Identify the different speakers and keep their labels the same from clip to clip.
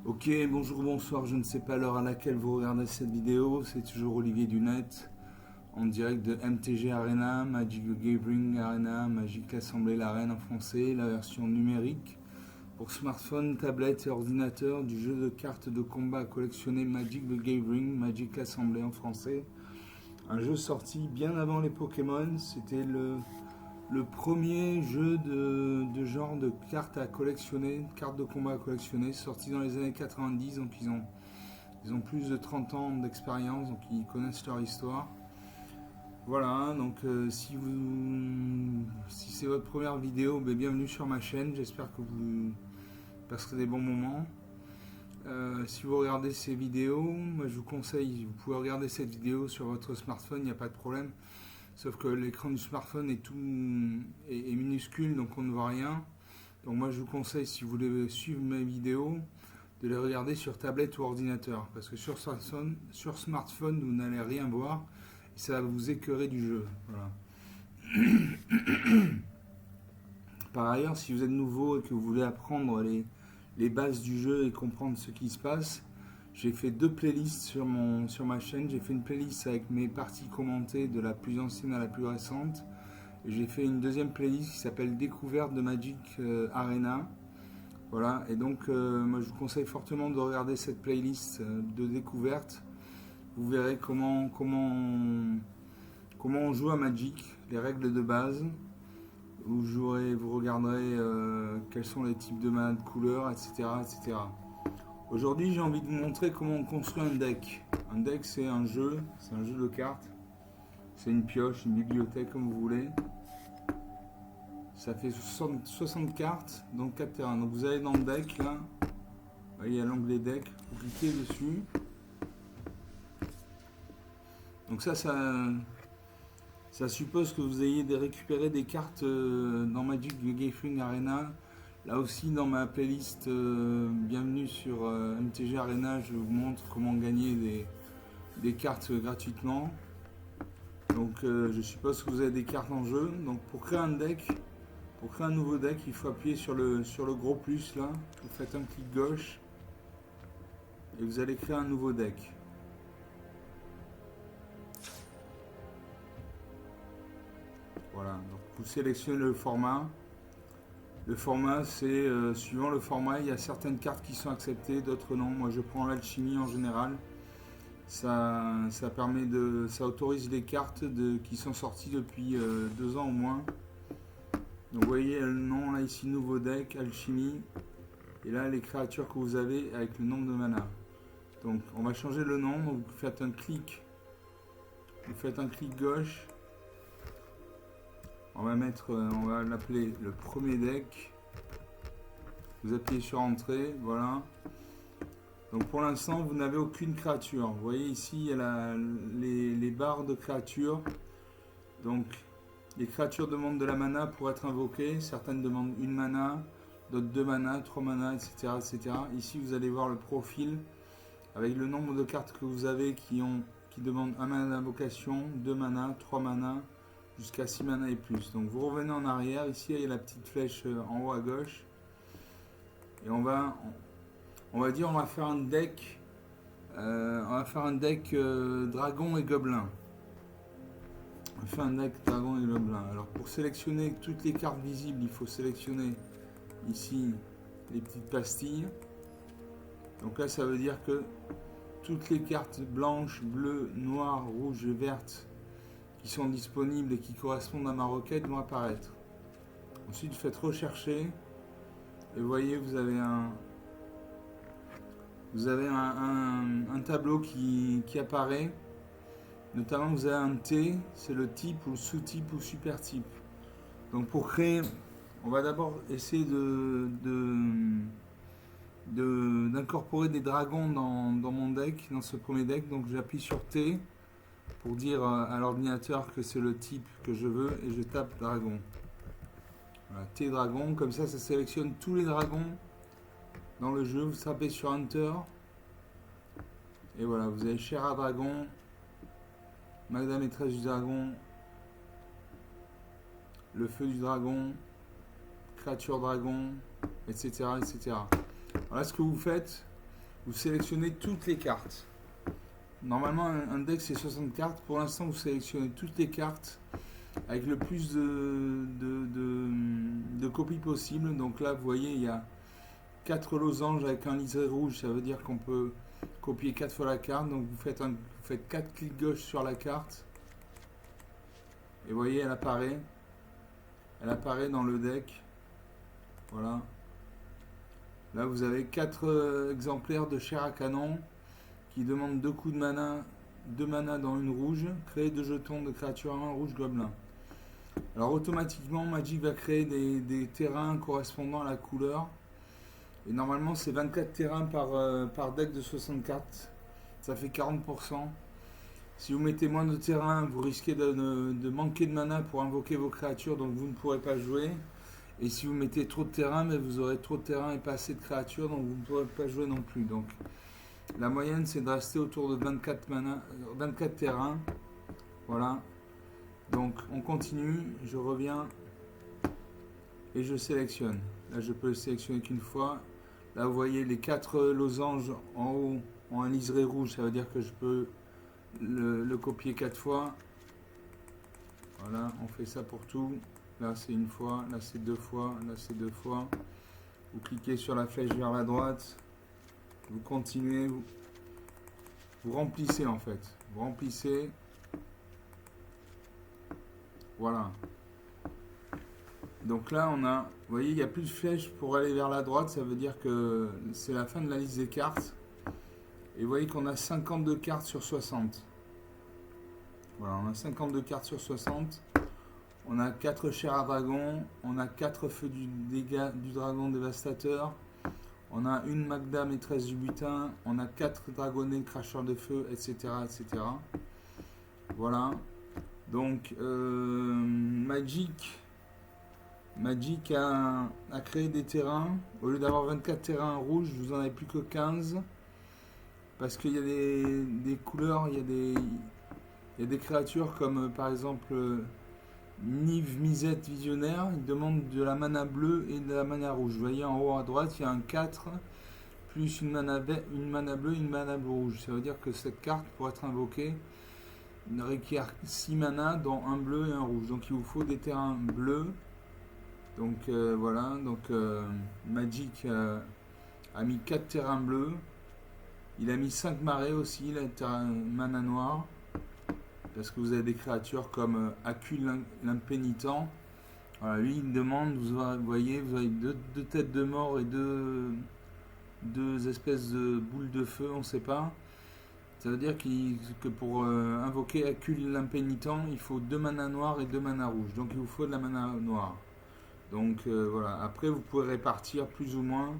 Speaker 1: Ok, bonjour, bonsoir, je ne sais pas l'heure à laquelle vous regardez cette vidéo, c'est toujours Olivier Dunet, en direct de MTG Arena, Magic the Gathering Arena, Magic Assemblée l'Arène en français, la version numérique, pour smartphone, tablette et ordinateur, du jeu de cartes de combat à collectionner Magic the Gathering, Magic Assemblée en français. Un jeu sorti bien avant les Pokémon, c'était le premier jeu de genre de cartes à collectionner, cartes de combat à collectionner, sorti dans les années 90, donc ils ont plus de 30 ans d'expérience, donc ils connaissent leur histoire. Voilà, donc si c'est votre première vidéo, bienvenue sur ma chaîne, j'espère que vous passerez des bons moments. Si vous regardez ces vidéos, moi je vous conseille, vous pouvez regarder cette vidéo sur votre smartphone, il n'y a pas de problème. Sauf que l'écran du smartphone est minuscule, donc on ne voit rien. Donc moi je vous conseille, si vous voulez suivre mes vidéos, de les regarder sur tablette ou ordinateur. Parce que sur smartphone vous n'allez rien voir et ça va vous écœurer du jeu. Voilà. Par ailleurs, si vous êtes nouveau et que vous voulez apprendre les bases du jeu et comprendre ce qui se passe, j'ai fait deux playlists sur ma chaîne. J'ai fait une playlist avec mes parties commentées de la plus ancienne à la plus récente. Et j'ai fait une deuxième playlist qui s'appelle Découverte de Magic Arena. Voilà, et donc moi je vous conseille fortement de regarder cette playlist de découverte. Vous verrez comment on joue à Magic, les règles de base. Vous regarderez quels sont les types de mana de couleurs, etc. etc. Aujourd'hui, j'ai envie de vous montrer comment on construit un deck. Un deck, c'est un jeu de cartes. C'est une pioche, une bibliothèque, comme vous voulez. Ça fait 60 cartes, donc 4 terrains. Donc vous allez dans le deck, là. Il y a l'onglet deck. Vous cliquez dessus. Donc ça suppose que vous ayez récupéré des cartes dans Magic the Gathering Arena. Là aussi, dans ma playlist bienvenue sur MTG Arena, je vous montre comment gagner des cartes gratuitement. Donc je suppose que vous avez des cartes en jeu. Donc pour créer un nouveau deck, il faut appuyer sur le gros plus là. Vous faites un clic gauche et vous allez créer un nouveau deck. Voilà, donc vous sélectionnez le format. Le format, c'est suivant le format, il y a certaines cartes qui sont acceptées, d'autres non. Moi, je prends l'alchimie en général. Ça autorise les cartes qui sont sorties depuis 2 ans au moins. Donc, vous voyez le nom là ici, nouveau deck, alchimie. Et là, les créatures que vous avez avec le nombre de mana. Donc, on va changer le nom. Donc, vous faites un clic gauche. On va l'appeler le premier deck. Vous appuyez sur entrée, voilà. Donc pour l'instant, vous n'avez aucune créature. Vous voyez ici, il y a les barres de créatures. Donc les créatures demandent de la mana pour être invoquées. Certaines demandent 1 mana, d'autres 2 mana, 3 mana, etc., etc. Ici, vous allez voir le profil avec le nombre de cartes que vous avez qui demandent 1 mana d'invocation, 2 mana, 3 mana, jusqu'à 6 mana et plus. Donc vous revenez en arrière, ici il y a la petite flèche en haut à gauche. Et on va faire un deck dragon et gobelin. On fait un deck dragon et gobelin. Alors pour sélectionner toutes les cartes visibles, il faut sélectionner ici les petites pastilles. Donc là ça veut dire que toutes les cartes blanches, bleues, noires, rouges et vertes qui sont disponibles et qui correspondent à ma requête vont apparaître. Ensuite, vous faites rechercher et vous voyez, vous avez un tableau qui apparaît. Notamment, vous avez un T, c'est le type ou le sous-type ou super type. Donc, pour créer, on va d'abord essayer d'incorporer des dragons dans mon deck, dans ce premier deck. Donc, j'appuie sur T pour dire à l'ordinateur que c'est le type que je veux et je tape dragon. Voilà, T dragon, comme ça sélectionne tous les dragons dans le jeu. Vous tapez sur Enter et voilà, vous avez Cher dragon, Madame maîtresse du dragon, le feu du dragon, créatures dragons, etc., etc. Voilà ce que vous faites. Vous sélectionnez toutes les cartes. Normalement, un deck c'est 60 cartes. Pour l'instant, vous sélectionnez toutes les cartes avec le plus de copies possible. Donc là, vous voyez, il y a 4 losanges avec un liseré rouge. Ça veut dire qu'on peut copier 4 fois la carte. Donc vous faites 4 clics gauche sur la carte. Et vous voyez, elle apparaît. Elle apparaît dans le deck. Voilà. Là, vous avez 4 exemplaires de chair à canon qui demandent 2 coups de mana, 2 mana dans une rouge. Créer 2 jetons de créature 1 rouge gobelin. Alors, automatiquement, Magic va créer des terrains correspondant à la couleur. Et normalement, c'est 24 terrains par deck de 64. Ça fait 40%. Si vous mettez moins de terrains, vous risquez de manquer de mana pour invoquer vos créatures, donc vous ne pourrez pas jouer. Et si vous mettez trop de terrain, mais vous aurez trop de terrain et pas assez de créatures, donc vous ne pourrez pas jouer non plus. Donc la moyenne, c'est de rester autour de 24 terrains. Voilà. Donc on continue, je reviens et je sélectionne. Là, je peux le sélectionner qu'une fois. Là, vous voyez les 4 losanges en haut ont un liseré rouge, ça veut dire que je peux le copier 4 fois. Voilà, on fait ça pour tout. Là c'est une fois, là c'est 2 fois, là c'est 2 fois. Vous cliquez sur la flèche vers la droite, vous continuez, vous remplissez en fait. Vous remplissez. Voilà. Donc là on a, vous voyez, il n'y a plus de flèche pour aller vers la droite, ça veut dire que c'est la fin de la liste des cartes. Et vous voyez qu'on a 52 cartes sur 60. Voilà, on a 52 cartes sur 60. On a 4 chairs à dragon. On a 4 feux du dégât du dragon dévastateur. On a une Magda maîtresse du butin. On a 4 dragonnets cracheurs de feu, etc. etc. Voilà. Donc, Magic a créé des terrains. Au lieu d'avoir 24 terrains rouges, vous en avez plus que 15. Parce qu'il y a des couleurs, il y a des créatures comme par exemple Niv Misette Visionnaire, il demande de la mana bleue et de la mana rouge. Vous voyez en haut à droite, il y a un 4 plus une mana bleue et une mana rouge. Ça veut dire que cette carte, pour être invoquée, requiert 6 mana, dont un bleu et un rouge. Donc il vous faut des terrains bleus. Donc voilà, donc Magic a mis 4 terrains bleus. Il a mis 5 marées aussi, il a un mana noir. Parce que vous avez des créatures comme Acul l'impénitent. Voilà, lui il demande, vous voyez, vous avez deux têtes de mort et deux espèces de boules de feu, on ne sait pas. Ça veut dire que pour invoquer Acul l'impénitent, il faut 2 mana noirs et 2 mana rouges. Donc il vous faut de la mana noire. Donc voilà, après vous pouvez répartir plus ou moins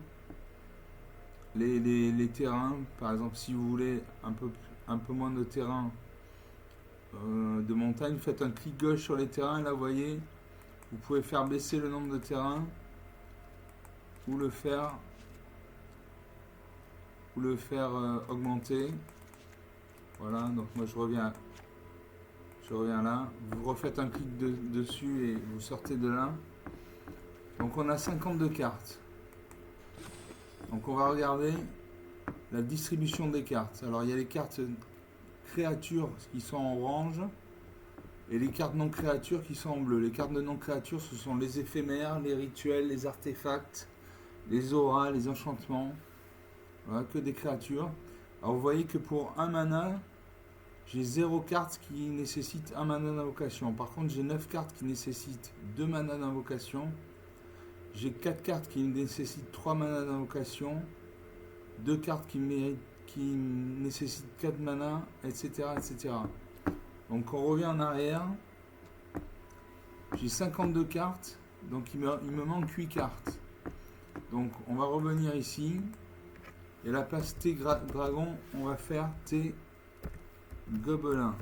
Speaker 1: les terrains. Par exemple, si vous voulez un peu moins de terrain de montagne, faites un clic gauche sur les terrains. Là, vous voyez, vous pouvez faire baisser le nombre de terrains ou le faire augmenter. Voilà, donc moi je reviens là. Vous refaites un clic dessus et vous sortez de là. Donc on a 52 cartes. Donc on va regarder la distribution des cartes. Alors il y a les cartes créatures qui sont en orange et les cartes non créatures qui sont en bleu. Les cartes de non créatures, ce sont les éphémères, les rituels, les artefacts, les auras, les enchantements. Voilà, que des créatures. Alors vous voyez que pour un mana, j'ai 0 cartes qui nécessitent un mana d'invocation. Par contre, j'ai 9 cartes qui nécessitent 2 mana d'invocation. J'ai 4 cartes qui nécessitent 3 mana d'invocation. 2 cartes qui nécessitent 4 mana, etc., etc. Donc on revient en arrière. J'ai 52 cartes, donc il me manque 8 cartes. Donc on va revenir ici. Et à la place T dragon, on va faire T gobelin.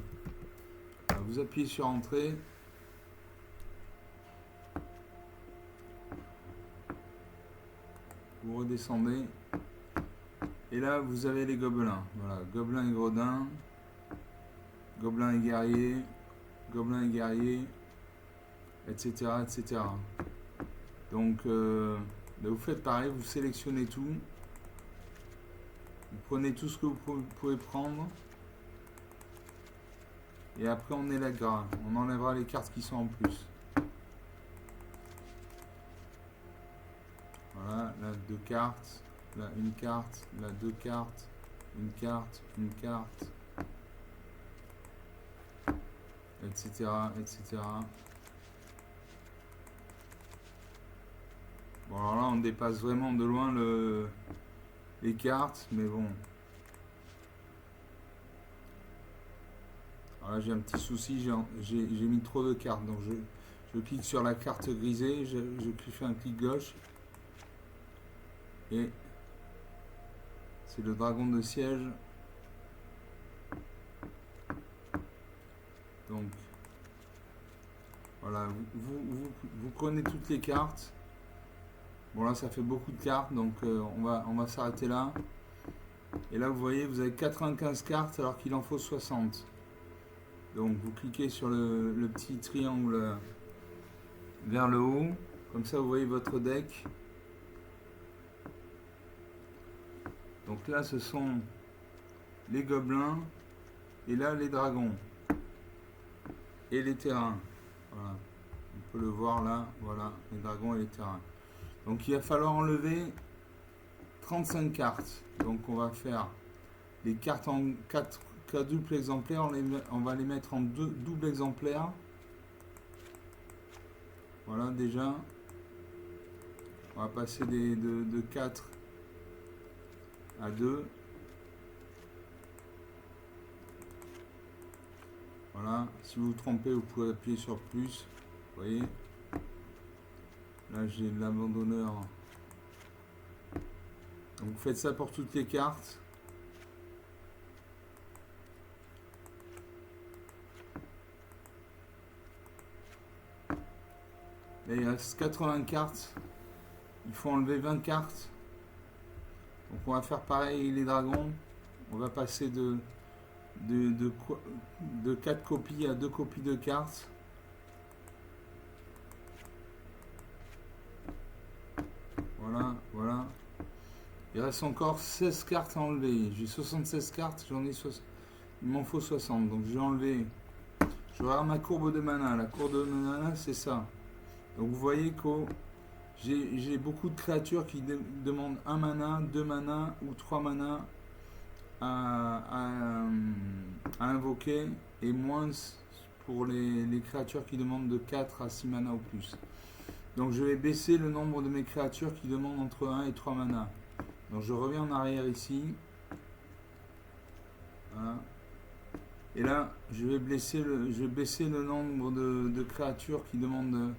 Speaker 1: Alors, vous appuyez sur entrée. Vous redescendez. Et là, vous avez les gobelins. Voilà, gobelin et gredin. Gobelin et guerrier. Gobelin et guerrier. Etc. etc. Donc vous faites pareil, vous sélectionnez tout. Vous prenez tout ce que vous pouvez prendre. Et après on élèguera. On enlèvera les cartes qui sont en plus. Voilà, là 2 cartes. Là une carte. Là 2 cartes. Une carte. Une carte. Etc. etc. Bon alors là on dépasse vraiment de loin les cartes. Mais bon. Alors là j'ai un petit souci. J'ai mis trop de cartes. Donc je clique sur la carte grisée. Je fais un clic gauche. Et c'est le dragon de siège. Donc voilà, vous prenez toutes les cartes. Bon là ça fait beaucoup de cartes, donc on va s'arrêter là. Et là vous voyez, vous avez 95 cartes alors qu'il en faut 60. Donc vous cliquez sur le petit triangle vers le haut. Comme ça vous voyez votre deck. Donc là ce sont les gobelins. Et là les dragons. Et les terrains. Voilà. On peut le voir là. Voilà, les dragons et les terrains. Donc il va falloir enlever 35 cartes. Donc on va faire les cartes en 4 quadruples exemplaires. On va les mettre en double exemplaires. Voilà déjà. On va passer de 4 à 2. Voilà, si vous vous trompez, vous pouvez appuyer sur plus. Vous voyez. Là, j'ai l'abandonneur. Donc, vous faites ça pour toutes les cartes. Là, il reste 80 cartes. Il faut enlever 20 cartes. Donc, on va faire pareil les dragons. On va passer de 4 copies à 2 copies de cartes. Voilà, voilà. Il reste encore 16 cartes à enlever. J'ai 76 cartes, j'en ai 60. Il m'en faut 60. Donc je vais enlever. Je regarde ma courbe de mana. La courbe de mana, c'est ça. Donc vous voyez que j'ai beaucoup de créatures qui demandent 1 mana, 2 mana ou 3 mana à invoquer, et moins pour les créatures qui demandent de 4 à 6 mana ou plus. Donc je vais baisser le nombre de mes créatures qui demandent entre 1 et 3 mana. Donc je reviens en arrière ici. Voilà. Et là, je vais baisser le nombre de créatures qui demandent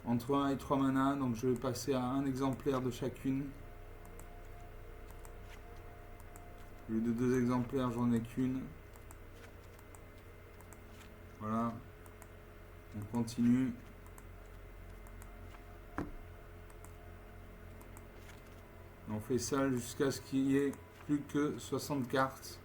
Speaker 1: entre 1 et 3 mana. Donc je vais passer à un exemplaire de chacune. Au lieu de 2 exemplaires, j'en ai qu'une. Voilà. On continue. On fait ça jusqu'à ce qu'il y ait plus que 60 cartes.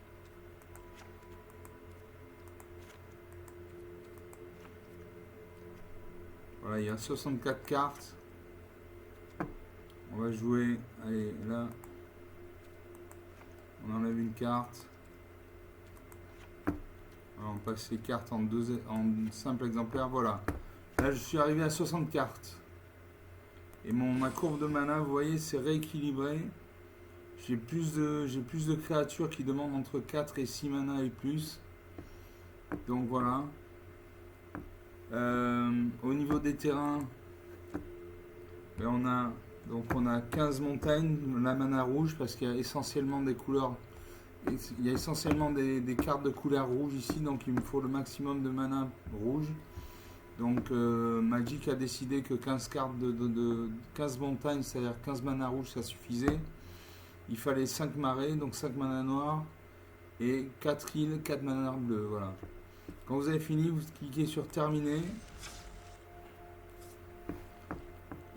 Speaker 1: Voilà, il y a 64 cartes. On va jouer. Allez, là. On enlève une carte. Alors, on passe les cartes en simple exemplaire. Voilà. Là, je suis arrivé à 60 cartes. Et ma courbe de mana, vous voyez, c'est rééquilibré. J'ai plus de créatures qui demandent entre 4 et 6 mana et plus. Donc voilà. Au niveau des terrains, ben on a 15 montagnes, la mana rouge, parce qu'il y a essentiellement des couleurs. Il y a essentiellement des cartes de couleur rouge ici, donc il me faut le maximum de mana rouge. Donc Magic a décidé que 15 cartes de 15 montagnes, c'est-à-dire 15 mana rouge, ça suffisait. Il fallait 5 marées, donc 5 mana noirs, et 4 îles, 4 mana bleus. Voilà. Quand vous avez fini, vous cliquez sur terminer.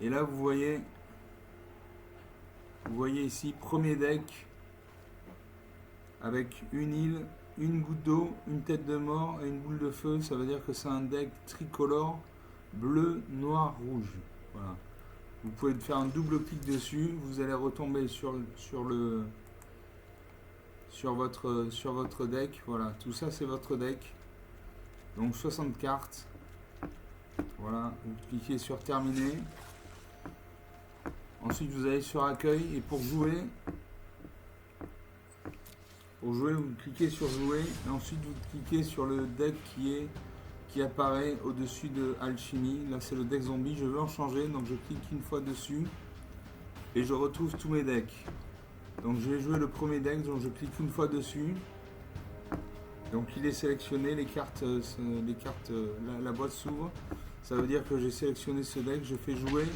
Speaker 1: Et là, vous voyez ici, premier deck, avec une île, une goutte d'eau, une tête de mort et une boule de feu. Ça veut dire que c'est un deck tricolore bleu, noir, rouge. Voilà. Vous pouvez faire un double clic dessus, vous allez retomber sur votre deck. Voilà, tout ça c'est votre deck. Donc 60 cartes. Voilà, vous cliquez sur terminer. Ensuite vous allez sur accueil et pour jouer, vous cliquez sur jouer et ensuite vous cliquez sur le deck qui apparaît au-dessus de Alchimie. Là c'est le deck zombie, je veux en changer, donc je clique une fois dessus et je retrouve tous mes decks. Donc je vais jouer le premier deck, donc je clique une fois dessus. Donc il est sélectionné, la boîte s'ouvre. Ça veut dire que j'ai sélectionné ce deck, je fais jouer.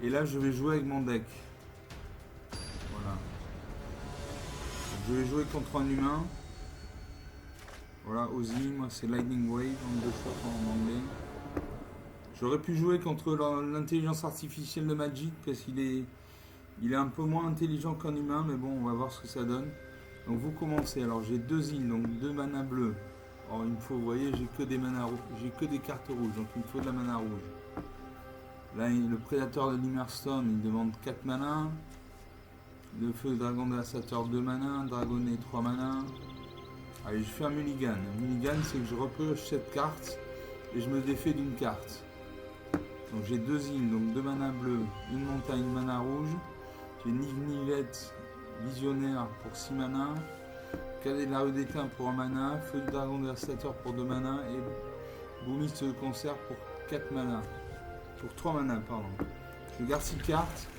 Speaker 1: Et là je vais jouer avec mon deck. Voilà. Donc, je vais jouer contre un humain. Voilà, Ozzy, moi c'est Lightning Wave, en deux fois en anglais. J'aurais pu jouer contre l'intelligence artificielle de Magic parce qu'il est un peu moins intelligent qu'un humain, mais bon, on va voir ce que ça donne. Donc vous commencez, alors j'ai 2 îles, donc 2 manas bleus. Alors il me faut, vous voyez, j'ai que des manas rouges, j'ai que des cartes rouges, donc il me faut de la mana rouge. Là, le prédateur de l'Immerstone, il demande 4 manas. Le feu dragon dévastateur 2 manas, dragonnet 3 manas. Allez, je fais un mulligan. Un mulligan, c'est que je repioche cette carte et je me défais d'une carte. Donc j'ai 2 îles, donc 2 manas bleus, une montagne, une mana rouge. J'ai Nivette visionnaire pour 6 manas. Cadet de la rue d'étain pour 1 mana. Feu du dragon dévastateur pour 2 manas. Et boomiste de concert pour 4 manas. Pour 3 manas, pardon. Je garde 6 cartes.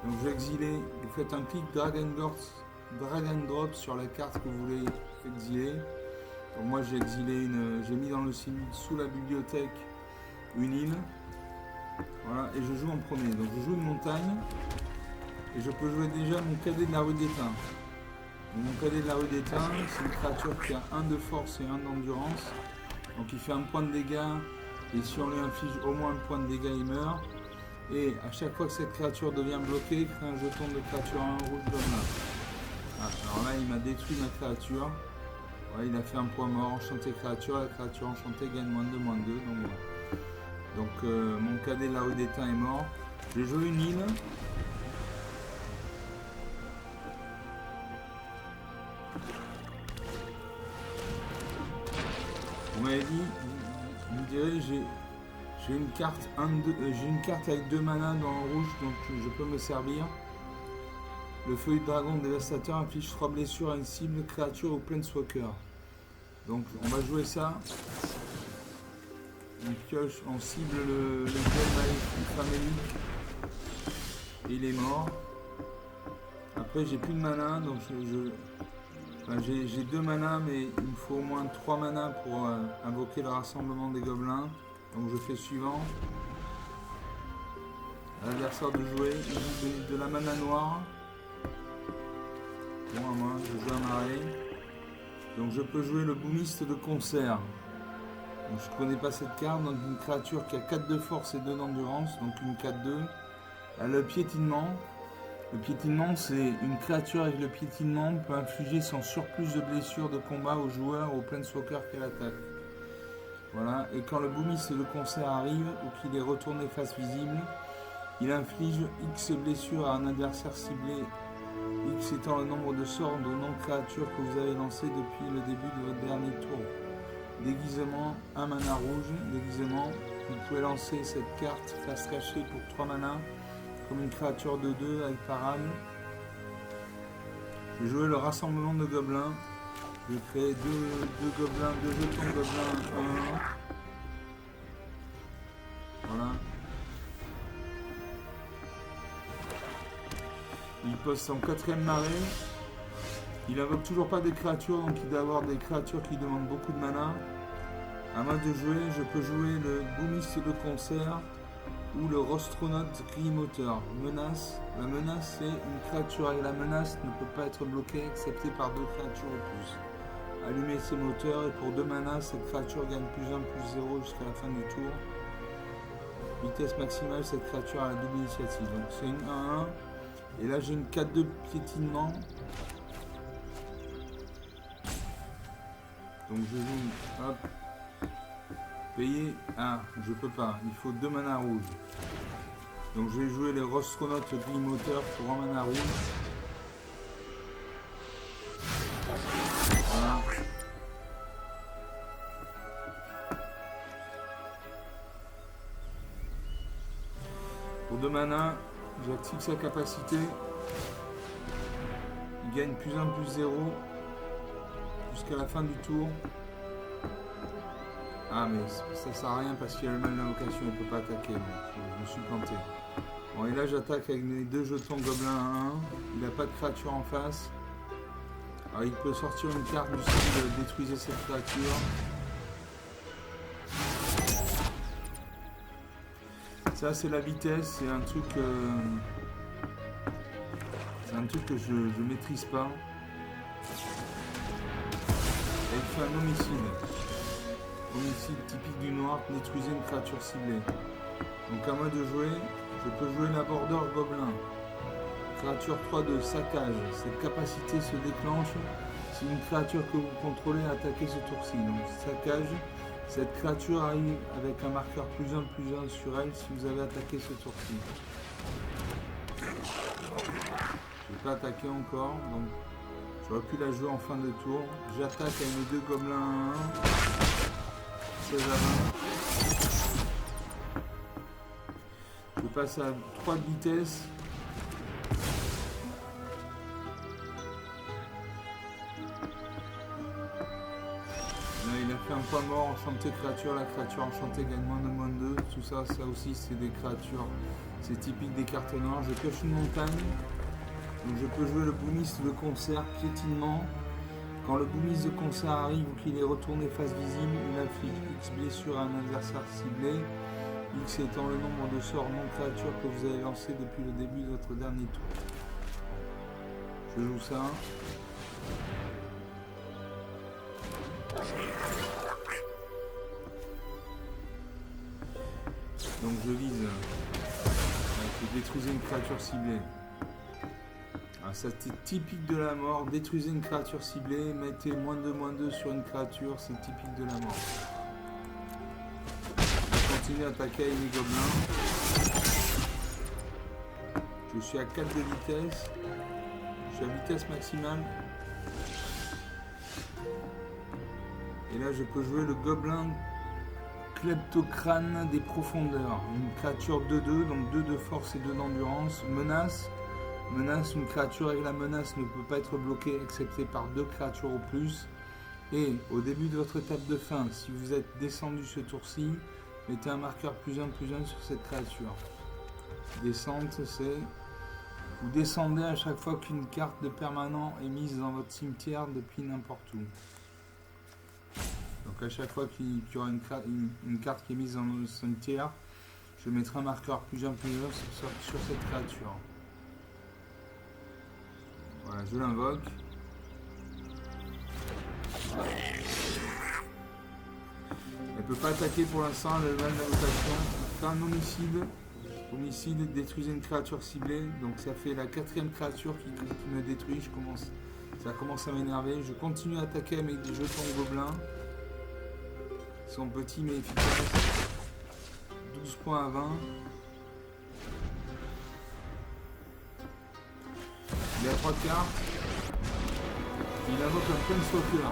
Speaker 1: Donc je vais exiler. Vous faites un clic drag and drop sur la carte que vous voulez exiler. Donc moi j'ai exilé j'ai mis dans le signe sous la bibliothèque une île. Voilà, et je joue en premier. Donc je joue une montagne. Et je peux jouer déjà mon cadet de la rue d'étain. Mon cadet de la rue d'étain, c'est une créature qui a 1 de force et 1 d'endurance. Donc il fait 1 point de dégâts. Et si on lui inflige au moins 1 point de dégâts, il meurt. Et à chaque fois que cette créature devient bloquée, crée un jeton de créature 1 rouge comme là. Ah, alors là, il m'a détruit ma créature. Ouais, il a fait 1 point mort. Enchanté créature. La créature enchantée gagne -2, -2. Donc mon cadet de la rue d'étain est mort. J'ai joué une île. Vous m'avez dit, vous direz, j'ai une carte j'ai une carte avec 2 manas dans le rouge, donc je peux me servir. Le feu du dragon dévastateur inflige 3 blessures à une cible, créature ou planeswalker. Donc on va jouer ça. On pioche, on cible le famélique. Et il est mort. Après j'ai plus de mana, donc j'ai 2 manas, mais il me faut au moins 3 manas pour invoquer le rassemblement des gobelins. Donc je fais suivant. À l'adversaire de jouer, il joue de la mana noire. Bon, à moi, je joue un marée. Donc je peux jouer le boomiste de concert. Donc je ne connais pas cette carte, donc une créature qui a 4 de force et 2 d'endurance, donc une 4-2. Elle a le piétinement. Le piétinement, c'est une créature avec le piétinement peut infliger son surplus de blessures de combat aux joueurs ou aux planeswalkers qu'elle attaque. Voilà, et quand le boomiste de concert arrive ou qu'il est retourné face visible, il inflige X blessures à un adversaire ciblé, X étant le nombre de sorts de non-créatures que vous avez lancé depuis le début de votre dernier tour. Déguisement, 1 mana rouge, déguisement, vous pouvez lancer cette carte face cachée pour 3 mana, comme une créature de 2 avec parade. Je vais jouer le rassemblement de gobelins. Je vais créer 2 gobelins, 2 jetons gobelins 1. Voilà. Il pose son 4ème marée. Il invoque toujours pas des créatures, donc il doit avoir des créatures qui demandent beaucoup de mana. À moi de jouer, je peux jouer le boomiste de concert ou le rostronaute grimoteur. Menace. La menace, c'est une créature avec la menace ne peut pas être bloquée excepté par 2 créatures ou plus. Allumer ses moteurs et pour 2 mana, cette créature gagne +1/+0 jusqu'à la fin du tour. Vitesse maximale, cette créature a la double initiative. Donc c'est une 1-1. Et là j'ai une 4-2 piétinement. Donc je joue, hop. Payer. Ah, je peux pas. Il faut 2 mana rouges. Donc je vais jouer les Rostronautes Grimoteur pour un mana rouge. Voilà. Pour 2 mana, j'active sa capacité. Il gagne plus 1 plus 0 jusqu'à la fin du tour. Ah mais ça sert à rien parce qu'il a le mal d'invocation, il ne peut pas attaquer, donc je me suis planté. Bon et là j'attaque avec mes 2 jetons gobelins à 1, il n'a pas de créature en face. Alors il peut sortir une carte du style détruisez cette créature. Ça c'est la vitesse, c'est un truc que je maîtrise pas. Et il fait un homicide. Homicide typique du noir, détruisez une créature ciblée. Donc à moi de jouer, je peux jouer la Border Gobelin. Créature 3 de saccage. Cette capacité se déclenche si une créature que vous contrôlez a attaqué ce tour-ci. Donc saccage, cette créature arrive avec un marqueur +1/+1 sur elle si vous avez attaqué ce tour-ci. Je ne vais pas attaquer encore, donc j'aurais pu la jouer en fin de tour. J'attaque avec mes 2 gobelins à 1. 16 à 20. Je passe à 3 de vitesse. Là, il a fait un point mort, enchanté créature. La créature enchantée gagne -2/-2. Tout ça, ça aussi, c'est des créatures. C'est typique des cartes noires. Je pioche une montagne. Donc je peux jouer le boomiste de concert, piétinement. Quand le boomiste de concert arrive ou qu'il est retourné face visible, il inflige X blessure à un adversaire ciblé. X étant le nombre de sorts non créatures que vous avez lancé depuis le début de votre dernier tour. Je joue ça. Donc je vise avec détruisez une créature ciblée. Alors ça c'est typique de la mort, détruisez une créature ciblée, mettez -2/-2 sur une créature, c'est typique de la mort. Je continue à attaquer avec les gobelins. Je suis à 4 de vitesse, je suis à vitesse maximale. Et là je peux jouer le gobelin Kleptocrâne des profondeurs, une créature 2/2, donc 2 de force et 2 d'endurance, menace. Menace, une créature avec la menace ne peut pas être bloquée excepté par 2 créatures au plus. Et au début de votre étape de fin, si vous êtes descendu ce tour-ci, mettez un marqueur +1/+1 sur cette créature. Descente, c'est... Vous descendez à chaque fois qu'une carte de permanent est mise dans votre cimetière depuis n'importe où. Donc à chaque fois qu'il y aura une carte qui est mise dans le cimetière, je mettrai un marqueur +1/+1 sur cette créature. Voilà, je l'invoque. Elle ne peut pas attaquer pour l'instant, elle a le mal d'invocation. Faire un homicide. Homicide, détruisez une créature ciblée. Donc ça fait la 4e créature qui me détruit. Ça commence à m'énerver. Je continue à attaquer avec des jetons gobelins. Ils sont petits mais efficaces. 12 points à 20. Il a 3 cartes. Il invoque un Planeswalker.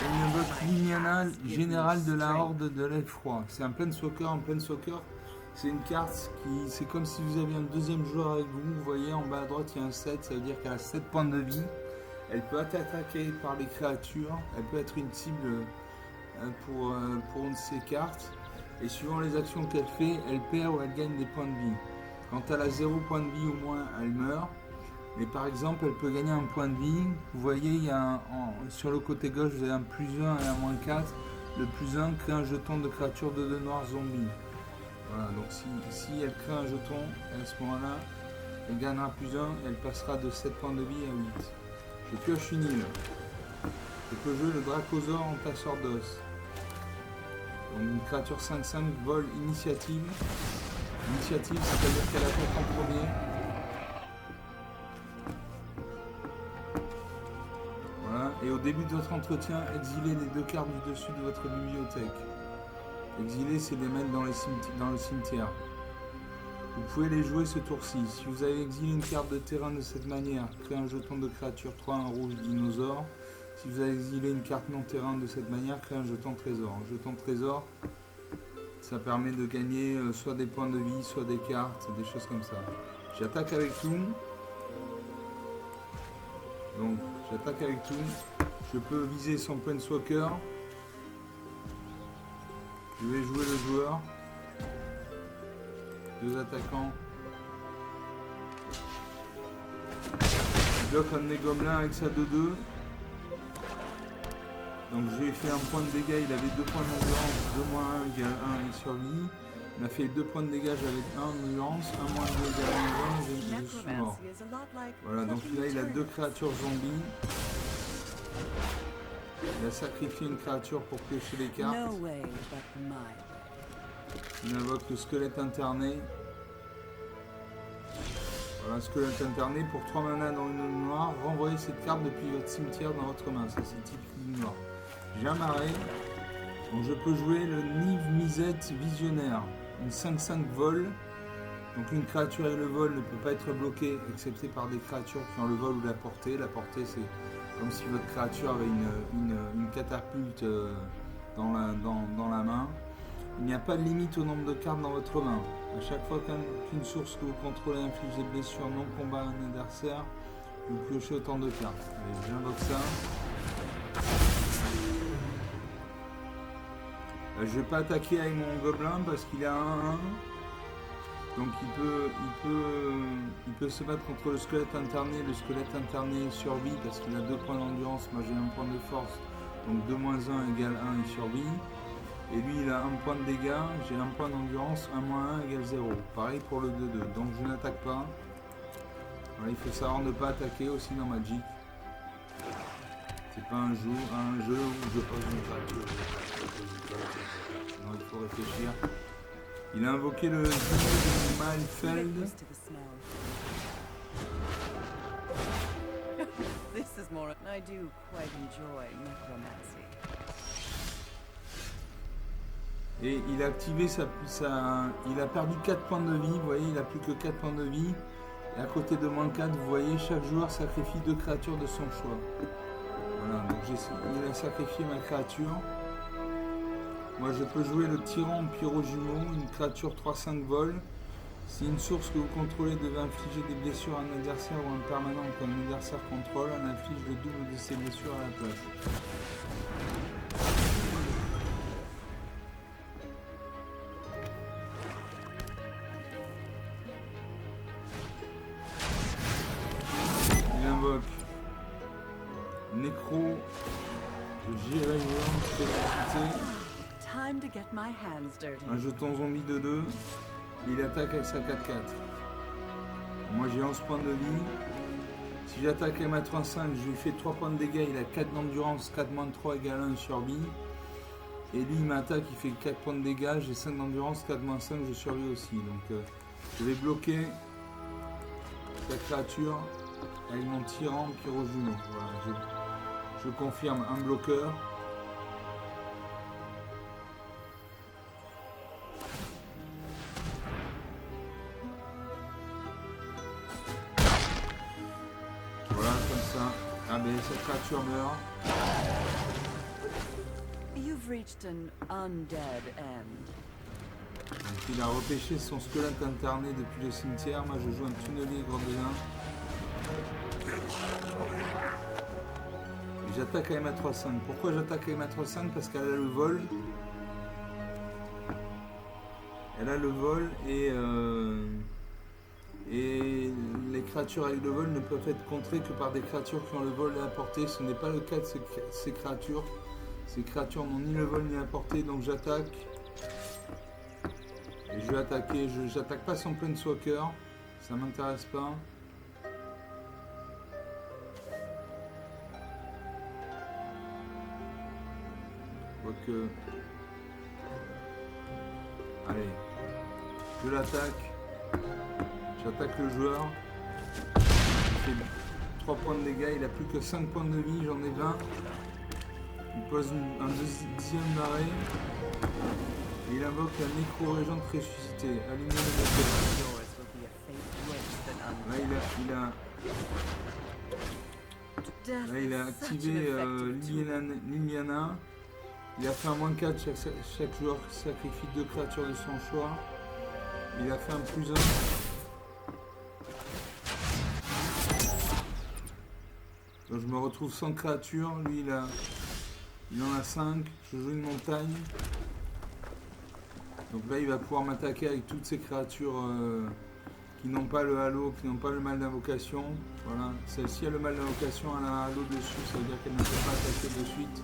Speaker 1: Il invoque Liliana, général de la Horde de l'Effroi. C'est un Planeswalker. Un Planeswalker, c'est une carte qui... C'est comme si vous aviez un 2e joueur avec vous. Vous voyez en bas à droite, il y a un 7. Ça veut dire qu'elle a 7 points de vie. Elle peut être attaquée par les créatures. Elle peut être une cible pour une de ces cartes. Et suivant les actions qu'elle fait, elle perd ou elle gagne des points de vie. Quand elle a 0 point de vie au moins, elle meurt. Mais par exemple, elle peut gagner un point de vie. Vous voyez, il y a sur le côté gauche, vous avez un +1 et un -4. Le +1 crée un jeton de créature de 2 noirs zombies. Voilà, donc si elle crée un jeton, à ce moment-là, elle gagnera +1 et elle passera de 7 points de vie à 8. Je pioche une île. Je peux jouer le Dracosaure en tasseur d'os. Donc une créature 5/5 vol initiative. Initiative, c'est-à-dire qu'elle attaque en premier. Voilà, et au début de votre entretien, exilez les 2 cartes du dessus de votre bibliothèque. Exiler, c'est les mettre dans le cimetière. Vous pouvez les jouer ce tour-ci. Si vous avez exilé une carte de terrain de cette manière, créez un jeton de créature 3-1 rouge dinosaure. Si vous avez exilé une carte non terrain de cette manière, créez un jeton trésor. Un jeton trésor, ça permet de gagner soit des points de vie, soit des cartes, des choses comme ça. J'attaque avec tout. Donc, j'attaque avec tout. Je peux viser son Planeswalker. Je vais jouer le joueur. 2 attaquants. Je bloque un de mes gobelins avec sa 2-2. Donc je lui ai fait un point de dégâts, il avait 2 points d'endurance, 2-1 égale 1, il survit. Il a fait 2 points de dégâts avec 1 endurance, 1-2 égale 1, je suis mort. Voilà, donc là il a 2 créatures zombies. Il a sacrifié une créature pour piocher les cartes. Il invoque le squelette interné. Voilà, squelette interné pour 3 mana dans une noire. Renvoyez cette carte depuis votre cimetière dans votre main. Ça c'est typique du noir. J'ai un marais. Donc je peux jouer le Niv Mizzet Visionnaire. Une 5-5 vol. Donc une créature et le vol ne peut pas être bloquée, excepté par des créatures qui ont le vol ou la portée. La portée c'est comme si votre créature avait une catapulte dans la main. Il n'y a pas de limite au nombre de cartes dans votre main. À chaque fois qu'une source que vous contrôlez inflige des blessures non combat à un adversaire, vous piochez autant de cartes. Allez, j'invoque ça. Je ne vais pas attaquer avec mon gobelin parce qu'il a 1-1. Donc il peut se battre contre le squelette interné. Le squelette interné survit parce qu'il a 2 points d'endurance. Moi j'ai 1 point de force. Donc 2-1 égale 1, il survit. Et lui il a 1 point de dégâts, j'ai 1 point d'endurance, 1-1 égale 0. Pareil pour le 2-2, donc je n'attaque pas. Voilà, il faut savoir ne pas attaquer aussi dans Magic. C'est pas un jeu où je pose une créature. Non, il faut réfléchir. Il a invoqué le Malfeld. Et il a activé il a perdu 4 points de vie, vous voyez, il a plus que 4 points de vie. Et à côté de moins 4, vous voyez, chaque joueur sacrifie 2 créatures de son choix. Voilà, donc il a sacrifié ma créature. Moi je peux jouer le tyran pyro-jumeau, une créature 3-5 vol. Si une source que vous contrôlez devait infliger des blessures à un adversaire ou à un permanent qu'un adversaire contrôle, on inflige le double de ses blessures à la place. Il invoque Nécro, J'irai un jeton zombie de 2. Il attaque avec sa 4-4. Moi j'ai 11 points de vie. Si j'attaque avec ma 3-5, je lui fais 3 points de dégâts. Il a 4 d'endurance, 4 moins 3 égale 1 survie. Et lui il m'attaque, il fait 4 points de dégâts. J'ai 5 d'endurance, 4 moins 5, je survis aussi. Donc je vais bloquer sa créature avec mon tyran pyro-jumeau. Voilà, je confirme un bloqueur. Voilà, comme ça. Ah ben cette créature meurt. Donc il a repêché son squelette interné depuis le cimetière. Moi je joue un tunnelier gobelin. J'attaque avec ma 3-5. Pourquoi j'attaque avec ma 3-5? Parce qu'elle a le vol. Elle a le vol et les créatures avec le vol ne peuvent être contrées que par des créatures qui ont le vol et la portée. Ce n'est pas le cas de ces créatures. Ces créatures n'ont ni le vol ni la portée, donc j'attaque. Et je vais attaquer. J'attaque pas son Planeswalker. Ça m'intéresse pas. Quoique. Allez. Je l'attaque. J'attaque le joueur. Il fait 3 points de dégâts. Il a plus que 5 points de vie. J'en ai 20. pose un deuxième d'arrêt. Et il invoque la nécro-régente ressuscitée. Aligner le moteur. Là, il a activé Liliana. Il a fait un -4, chaque joueur sacrifie 2 créatures de son choix. Il a fait un +1. Donc je me retrouve sans créature. Lui il en a 5. Je joue une montagne. Donc là il va pouvoir m'attaquer avec toutes ces créatures qui n'ont pas le halo, qui n'ont pas le mal d'invocation. Voilà. Celle-ci a le mal d'invocation, elle a un halo dessus, ça veut dire qu'elle ne peut pas attaquer de suite.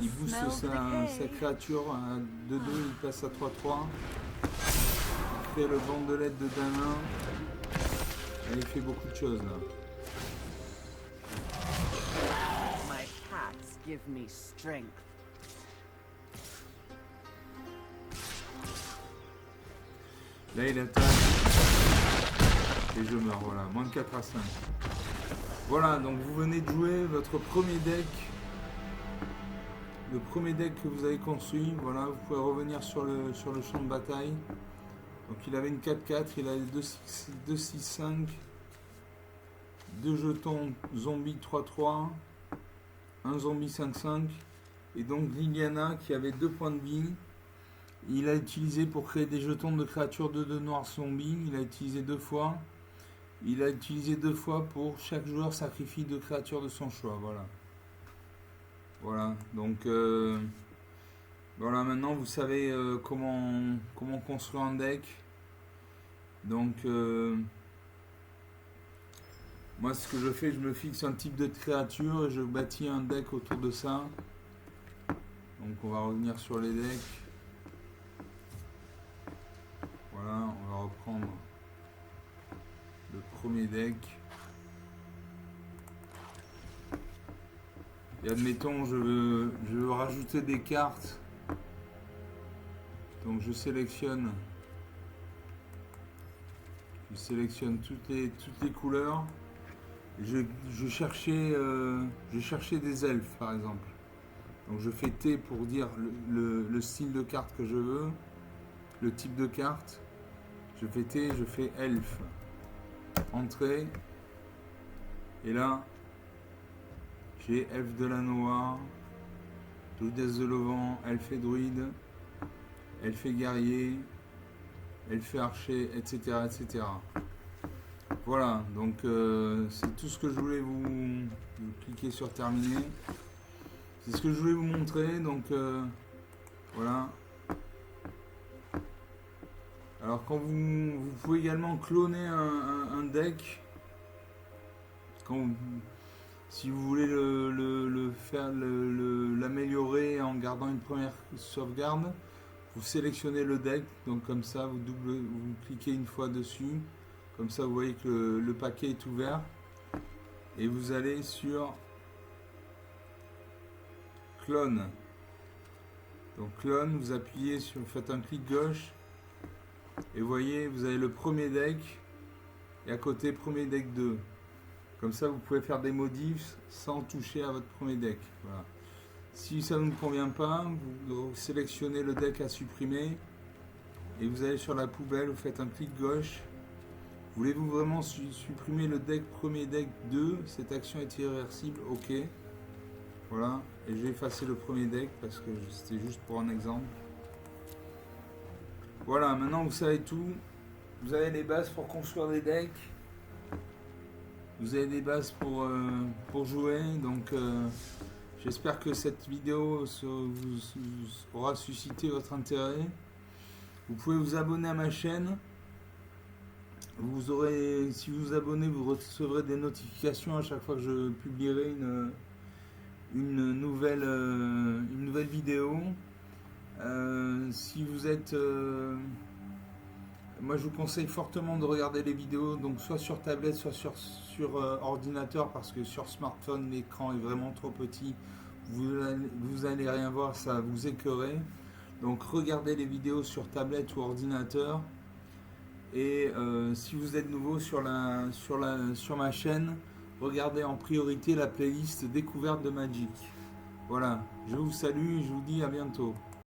Speaker 1: Il booste sa créature à 2-2, il passe à 3-3. Il crée le bandelette de Damin. Et il fait beaucoup de choses là. Là il attaque. Et je meurs, voilà. Moins 4 à 5. Voilà, donc vous venez de jouer votre premier deck. Le premier deck que vous avez construit, voilà, vous pouvez revenir sur le champ de bataille. Donc il avait une 4-4, il avait 2-6-5, 2 jetons zombie 3-3, un zombie 5-5, et donc Liliana qui avait 2 points de vie. Il a utilisé pour créer des jetons de créatures 2 noirs zombies, il a utilisé 2 fois. Il a utilisé 2 fois pour chaque joueur sacrifie 2 créatures de son choix, voilà. Voilà, donc voilà, maintenant vous savez comment construire un deck. Donc moi ce que je fais, je me fixe un type de créature et je bâtis un deck autour de ça. Donc on va revenir sur les decks. Voilà, on va reprendre le premier deck. Et admettons, je veux rajouter des cartes. Donc je sélectionne toutes les couleurs. Je cherchais des elfes par exemple. Donc je fais T pour dire le style de carte que je veux, le type de carte. Je fais T, je fais elfe. Entrée. Et là, j'ai elfe de la noire, druidesse de l'auvent, elfe et druide, elfe et guerrier, elfe et archer, etc. etc. Voilà, donc c'est tout ce que je voulais vous cliquer sur terminer. C'est ce que je voulais vous montrer, donc voilà. Alors quand vous pouvez également cloner un deck, si vous voulez l'améliorer en gardant une première sauvegarde, vous sélectionnez le deck, donc comme ça vous cliquez une fois dessus, comme ça vous voyez que le paquet est ouvert et vous allez sur clone. Donc clone, vous appuyez sur, vous faites un clic gauche et vous voyez, vous avez le premier deck et à côté premier deck 2. Comme ça, vous pouvez faire des modifs sans toucher à votre premier deck. Voilà. Si ça ne vous convient pas, vous sélectionnez le deck à supprimer et vous allez sur la poubelle, vous faites un clic gauche. Voulez-vous vraiment supprimer le deck premier deck 2? Cette action est irréversible, ok. Voilà, et j'ai effacé le premier deck parce que c'était juste pour un exemple. Voilà, maintenant vous savez tout. Vous avez les bases pour construire des decks. Vous avez des bases pour jouer, donc j'espère que cette vidéo aura suscité votre intérêt. Vous pouvez vous abonner à ma chaîne. Si vous vous abonnez, vous recevrez des notifications à chaque fois que je publierai une nouvelle vidéo. Si vous êtes... moi je vous conseille fortement de regarder les vidéos, donc soit sur tablette, soit sur ordinateur, parce que sur smartphone l'écran est vraiment trop petit, vous allez rien voir, ça va vous écœurer. Donc regardez les vidéos sur tablette ou ordinateur. Et si vous êtes nouveau sur ma chaîne, regardez en priorité la playlist découverte de Magic. Voilà, je vous salue et je vous dis à bientôt.